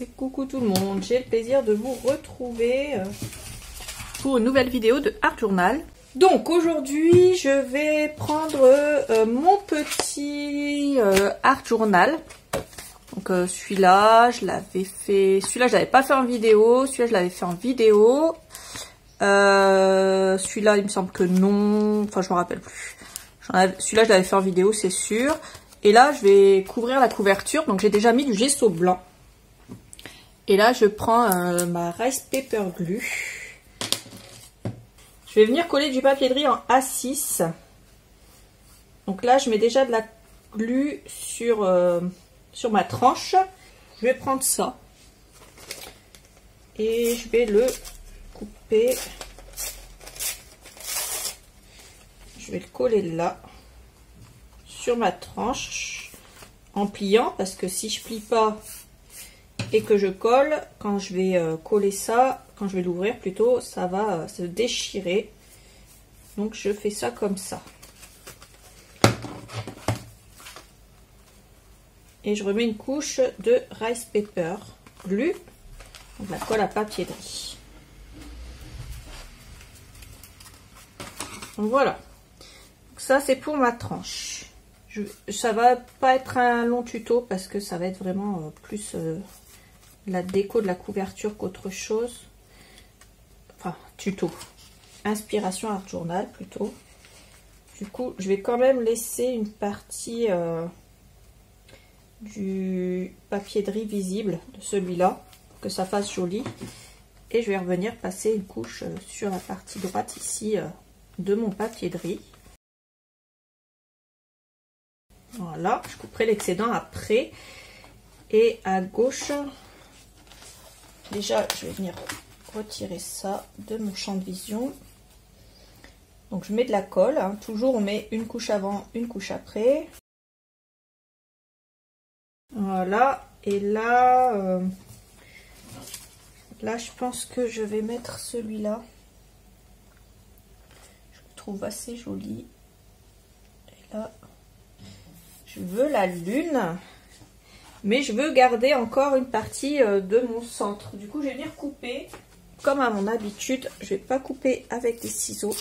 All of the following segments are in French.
Et coucou tout le monde, j'ai le plaisir de vous retrouver pour une nouvelle vidéo de Art Journal. Donc aujourd'hui je vais prendre mon petit Art Journal. Donc celui-là je l'avais fait, celui-là je l'avais pas fait en vidéo, celui-là je l'avais fait en vidéo. Celui-là il me semble que non, enfin je me rappelle plus. Celui-là je l'avais fait en vidéo c'est sûr. Et là je vais couvrir la couverture, donc j'ai déjà mis du gesso blanc. Et là, je prends ma Rice Paper Glue. Je vais venir coller du papier de riz en A6. Donc là, je mets déjà de la glue sur ma tranche. Je vais prendre ça. Et je vais le couper. Je vais le coller là, sur ma tranche, en pliant. Parce que si je plie pas et que je colle, quand je vais coller ça, quand je vais l'ouvrir plutôt, ça va se déchirer. Donc je fais ça comme ça. Et je remets une couche de Rice Paper Glue, donc la colle à papier de riz. Donc voilà. Donc ça c'est pour ma tranche. Ça va pas être un long tuto parce que ça va être vraiment plus la déco de la couverture qu'autre chose. Enfin, tuto. Inspiration Art Journal plutôt. Du coup, je vais quand même laisser une partie du papier de riz visible de celui-là, pour que ça fasse joli. Et je vais revenir passer une couche sur la partie droite ici de mon papier de riz. Voilà, je couperai l'excédent après. Et à gauche, déjà, je vais venir retirer ça de mon champ de vision. Donc, je mets de la colle. Hein. Toujours, on met une couche avant, une couche après. Voilà. Et là, je pense que je vais mettre celui-là. Je le trouve assez joli. Et là, je veux la lune. Mais je veux garder encore une partie de mon centre. Du coup, je vais venir couper. Comme à mon habitude, je ne vais pas couper avec des ciseaux.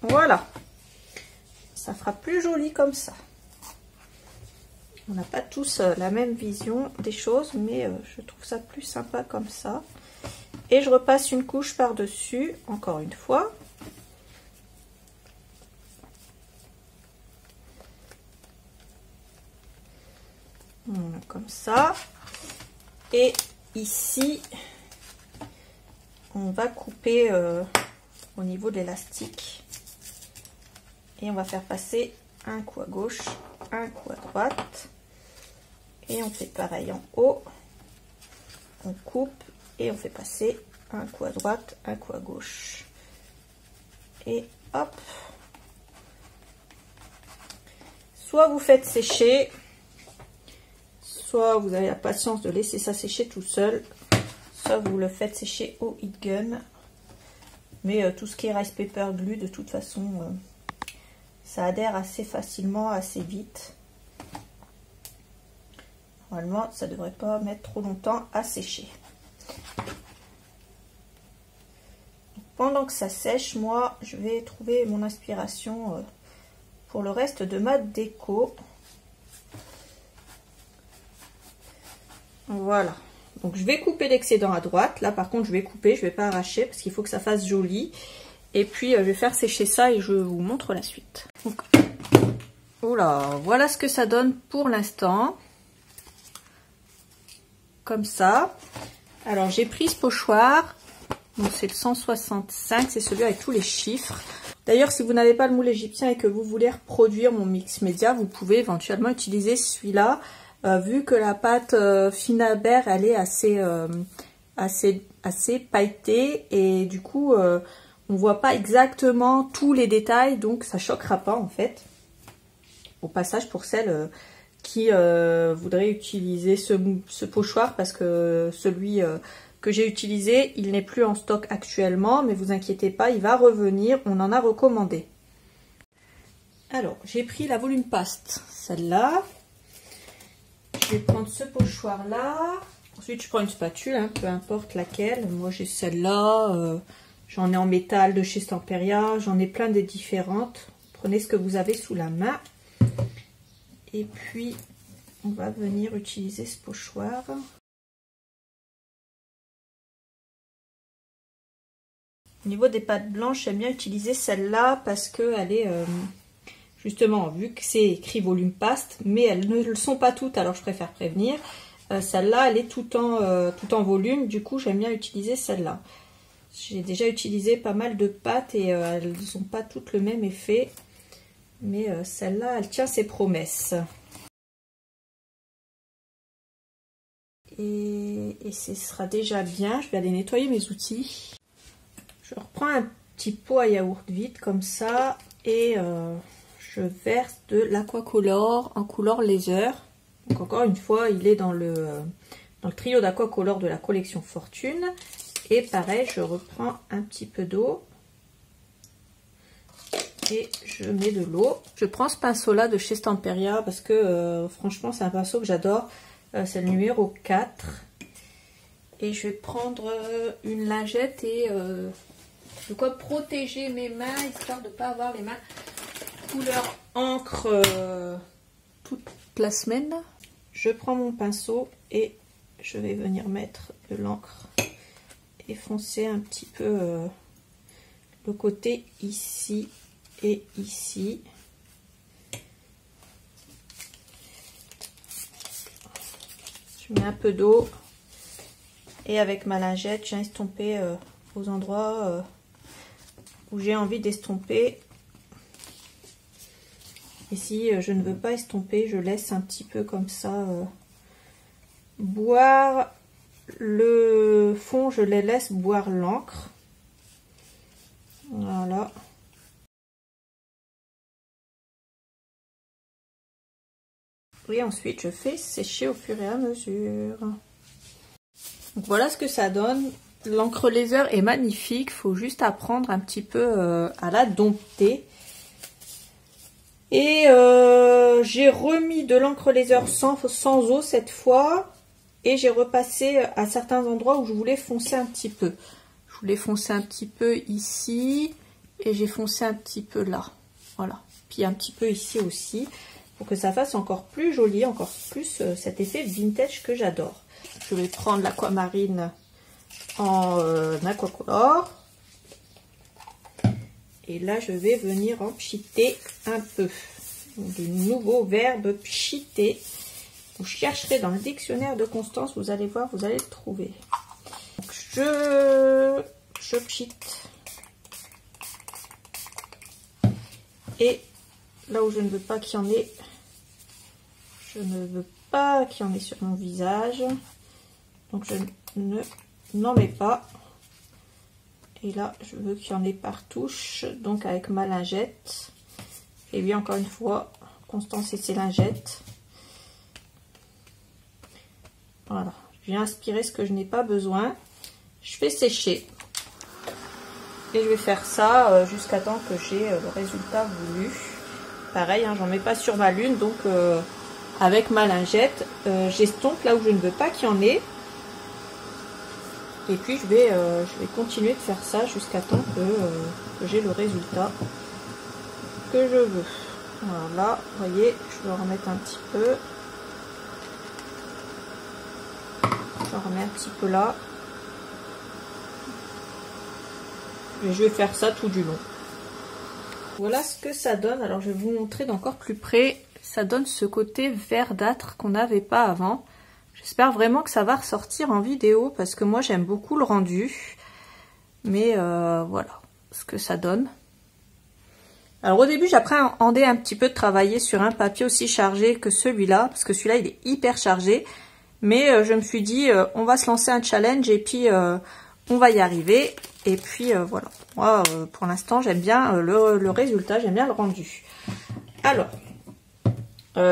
Voilà. Ça fera plus joli comme ça. On n'a pas tous la même vision des choses, mais je trouve ça plus sympa comme ça. Et je repasse une couche par-dessus, encore une fois. Voilà, comme ça. Et ici, on va couper au niveau de l'élastique. Et on va faire passer un coup à gauche, un coup à droite. Et on fait pareil en haut. On coupe et on fait passer un coup à droite, un coup à gauche. Et hop. Soit vous faites sécher, soit vous avez la patience de laisser ça sécher tout seul, soit vous le faites sécher au heat gun. Mais tout ce qui est Rice Paper Glue, de toute façon, ça adhère assez facilement, assez vite. Normalement, ça ne devrait pas mettre trop longtemps à sécher. Pendant que ça sèche, moi, je vais trouver mon inspiration pour le reste de ma déco. Voilà, donc je vais couper l'excédent à droite. Là par contre je vais couper, je vais pas arracher parce qu'il faut que ça fasse joli. Et puis je vais faire sécher ça et je vous montre la suite. Donc, voilà ce que ça donne pour l'instant. Comme ça. Alors j'ai pris ce pochoir. Donc c'est le 165, c'est celui avec tous les chiffres. D'ailleurs si vous n'avez pas le moule égyptien et que vous voulez reproduire mon mix média, vous pouvez éventuellement utiliser celui-là. Vu que la pâte Finaber elle est assez pailletée et du coup on voit pas exactement tous les détails, donc ça choquera pas en fait. Au passage pour celles qui voudraient utiliser ce pochoir, parce que celui que j'ai utilisé il n'est plus en stock actuellement, mais vous inquiétez pas, il va revenir, on en a recommandé. Alors j'ai pris la volume paste, celle-là. je vais prendre ce pochoir là. Ensuite, je prends une spatule, hein, peu importe laquelle. Moi, j'ai celle-là. J'en ai en métal de chez Stamperia. J'en ai plein de différentes. Prenez ce que vous avez sous la main. Et puis, on va venir utiliser ce pochoir. Au niveau des pâtes blanches, j'aime bien utiliser celle-là parce qu'elle est... justement, vu que c'est écrit volume paste, mais elles ne le sont pas toutes, alors je préfère prévenir. Celle-là, elle est tout en volume, du coup j'aime bien utiliser celle-là. J'ai déjà utilisé pas mal de pâtes et elles n'ont pas toutes le même effet. Mais celle-là, elle tient ses promesses. Et ce sera déjà bien. Je vais aller nettoyer mes outils. Je reprends un petit pot à yaourt vide comme ça et je verse de l'aquacolor en couleur laser. Donc encore une fois, il est dans le trio d'aquacolor de la collection Fortune. Et pareil, je reprends un petit peu d'eau et je mets de l'eau. Je prends ce pinceau là de chez Stamperia parce que franchement c'est un pinceau que j'adore. C'est le numéro 4. Et je vais prendre une lingette et de quoi protéger mes mains histoire de ne pas avoir les mains couleur encre toute la semaine. Je prends mon pinceau et je vais venir mettre de l'encre et foncer un petit peu le côté ici et ici. Je mets un peu d'eau et avec ma lingette, j'ai estompé aux endroits où j'ai envie d'estomper. Et si je ne veux pas estomper, je laisse un petit peu comme ça boire le fond, je les laisse boire l'encre. Voilà. Et ensuite, je fais sécher au fur et à mesure. Donc voilà ce que ça donne. L'encre laser est magnifique. Il faut juste apprendre un petit peu à la dompter. Et j'ai remis de l'encre laser sans eau cette fois. Et j'ai repassé à certains endroits où je voulais foncer un petit peu. Je voulais foncer un petit peu ici. Et j'ai foncé un petit peu là. Voilà. Puis un petit peu ici aussi. Pour que ça fasse encore plus joli, encore plus cet effet vintage que j'adore. Je vais prendre l'aquamarine en aquacolor. Et là, je vais venir en pchiter un peu. Du nouveau verbe pchiter. Vous chercherez dans le dictionnaire de Constance, vous allez voir, vous allez le trouver. Donc, je pchite. Et là où je ne veux pas qu'il y en ait, je ne veux pas qu'il y en ait sur mon visage. Donc je n'en mets pas. Et là, je veux qu'il y en ait par touche. Donc avec ma lingette. Et bien encore une fois, Constance et ses lingettes. Voilà. Je viens aspirer ce que je n'ai pas besoin. Je fais sécher. Et je vais faire ça jusqu'à temps que j'ai le résultat voulu. Pareil, hein, j'en mets pas sur ma lune. Donc avec ma lingette, j'estompe là où je ne veux pas qu'il y en ait. Et puis je vais continuer de faire ça jusqu'à temps que j'ai le résultat que je veux. Voilà, vous voyez, je vais en remettre un petit peu. J'en remets un petit peu là. Et je vais faire ça tout du long. Voilà ce que ça donne. Alors je vais vous montrer d'encore plus près. Ça donne ce côté verdâtre qu'on n'avait pas avant. J'espère vraiment que ça va ressortir en vidéo parce que moi j'aime beaucoup le rendu. Mais voilà ce que ça donne. Alors au début j'appréhendais un petit peu de travailler sur un papier aussi chargé que celui-là. Parce que celui-là il est hyper chargé. Mais je me suis dit on va se lancer un challenge et puis on va y arriver. Et puis voilà. Moi pour l'instant j'aime bien le résultat, j'aime bien le rendu. Alors.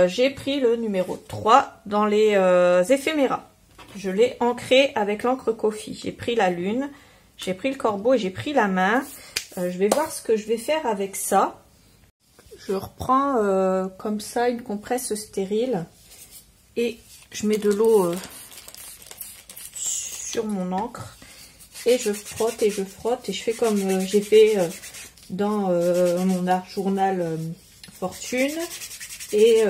J'ai pris le numéro 3 dans les éphéméras. Je l'ai ancré avec l'encre Coffee. J'ai pris la lune, j'ai pris le corbeau et j'ai pris la main. Je vais voir ce que je vais faire avec ça. Je reprends comme ça une compresse stérile et je mets de l'eau sur mon encre et je frotte et je frotte et je fais comme j'ai fait dans mon art journal Fortune et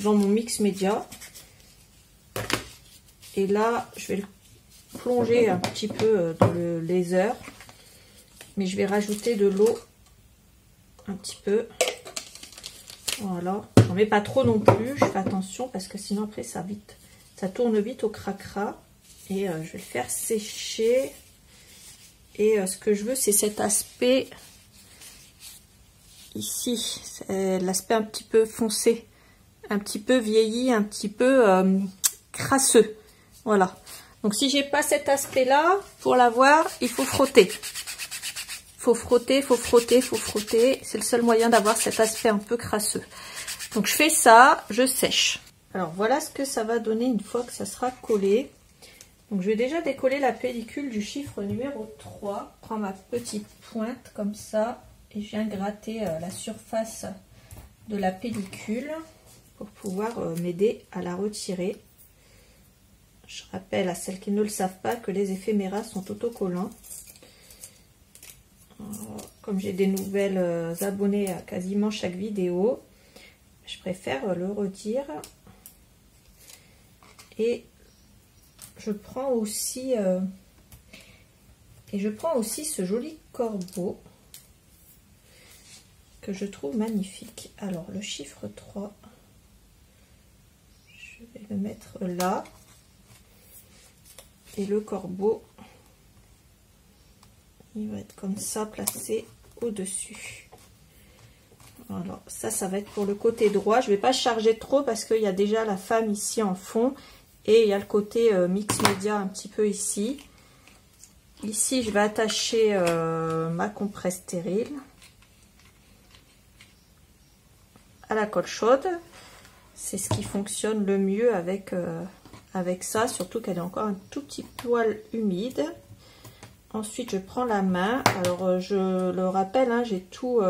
dans mon mix média. Et là, je vais le plonger un petit peu dans le laser, mais je vais rajouter de l'eau un petit peu. Voilà, j'en mets pas trop non plus, je fais attention parce que sinon après ça tourne vite au cracra. Et je vais le faire sécher. Et ce que je veux, c'est cet aspect ici, c'est l'aspect un petit peu foncé, un petit peu vieilli, un petit peu crasseux. Voilà. Donc si j'ai pas cet aspect là, pour l'avoir, il faut frotter. Faut frotter, faut frotter, faut frotter. C'est le seul moyen d'avoir cet aspect un peu crasseux. Donc je fais ça, je sèche. Alors voilà ce que ça va donner une fois que ça sera collé. Donc je vais déjà décoller la pellicule du chiffre numéro 3. Je prends ma petite pointe comme ça et je viens gratter la surface de la pellicule pour pouvoir m'aider à la retirer. Je rappelle à celles qui ne le savent pas que les éphéméras sont autocollants. Comme j'ai des nouvelles abonnées à quasiment chaque vidéo, je préfère le redire. Et je prends aussi ce joli corbeau que je trouve magnifique. Alors le chiffre 3, je vais le mettre là. Et le corbeau, il va être comme ça, placé au-dessus. Voilà, ça va être pour le côté droit. Je ne vais pas charger trop parce qu'il y a déjà la femme ici en fond. Et il y a le côté mix média un petit peu ici. Ici, je vais attacher ma compresse stérile à la colle chaude. C'est ce qui fonctionne le mieux avec ça, surtout qu'elle est encore un tout petit poil humide. Ensuite, je prends la main. Alors, je le rappelle, hein, j'ai tout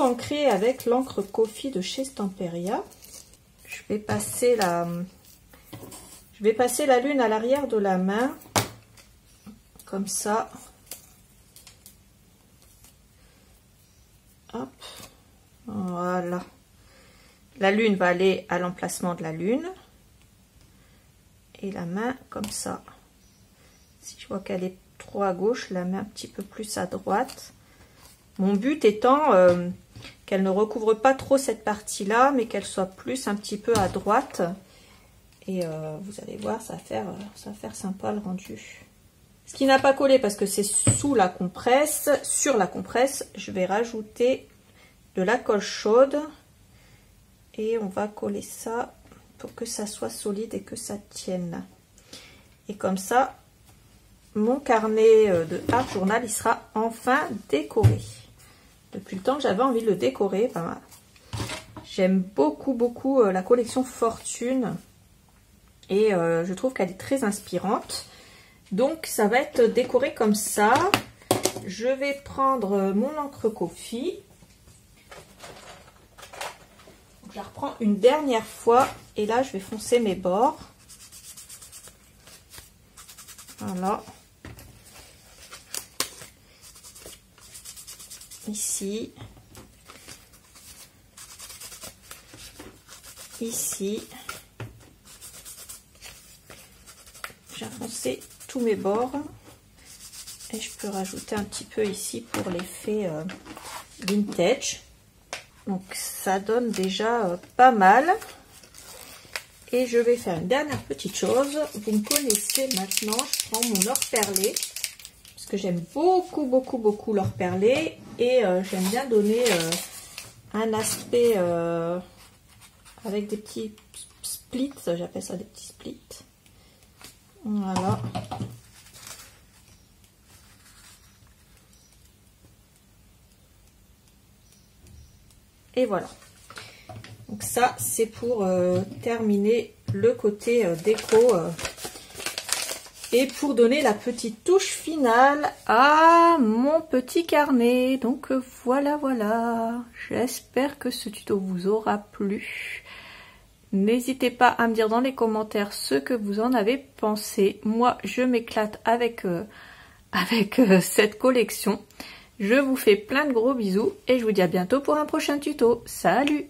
ancré avec l'encre Coffee de chez Stamperia. Je vais passer la lune à l'arrière de la main, comme ça. Hop, voilà. La lune va aller à l'emplacement de la lune. Et la main comme ça. Si je vois qu'elle est trop à gauche, la main un petit peu plus à droite. Mon but étant qu'elle ne recouvre pas trop cette partie-là, mais qu'elle soit plus un petit peu à droite. Et vous allez voir, ça va faire sympa le rendu. Ce qui n'a pas collé parce que c'est sous la compresse, sur la compresse, je vais rajouter de la colle chaude. Et on va coller ça pour que ça soit solide et que ça tienne. Et comme ça, mon carnet de art journal, il sera enfin décoré. Depuis le temps que j'avais envie de le décorer, ben, j'aime beaucoup la collection Fortune. Et je trouve qu'elle est très inspirante. Donc ça va être décoré comme ça. Je vais prendre mon encre Coffee. Je la reprends une dernière fois et là je vais foncer mes bords. Voilà. Ici. Ici. J'ai foncé tous mes bords. Et je peux rajouter un petit peu ici pour l'effet vintage. Donc ça donne déjà pas mal. Et je vais faire une dernière petite chose. Vous me connaissez maintenant, je prends mon or perlé. Parce que j'aime beaucoup l'or perlé. Et j'aime bien donner un aspect avec des petits splits. J'appelle ça des petits splits. Voilà. Et voilà. Donc ça, c'est pour terminer le côté déco et pour donner la petite touche finale à mon petit carnet. Donc voilà. J'espère que ce tuto vous aura plu. N'hésitez pas à me dire dans les commentaires ce que vous en avez pensé. Moi, je m'éclate avec cette collection. Je vous fais plein de gros bisous et je vous dis à bientôt pour un prochain tuto. Salut!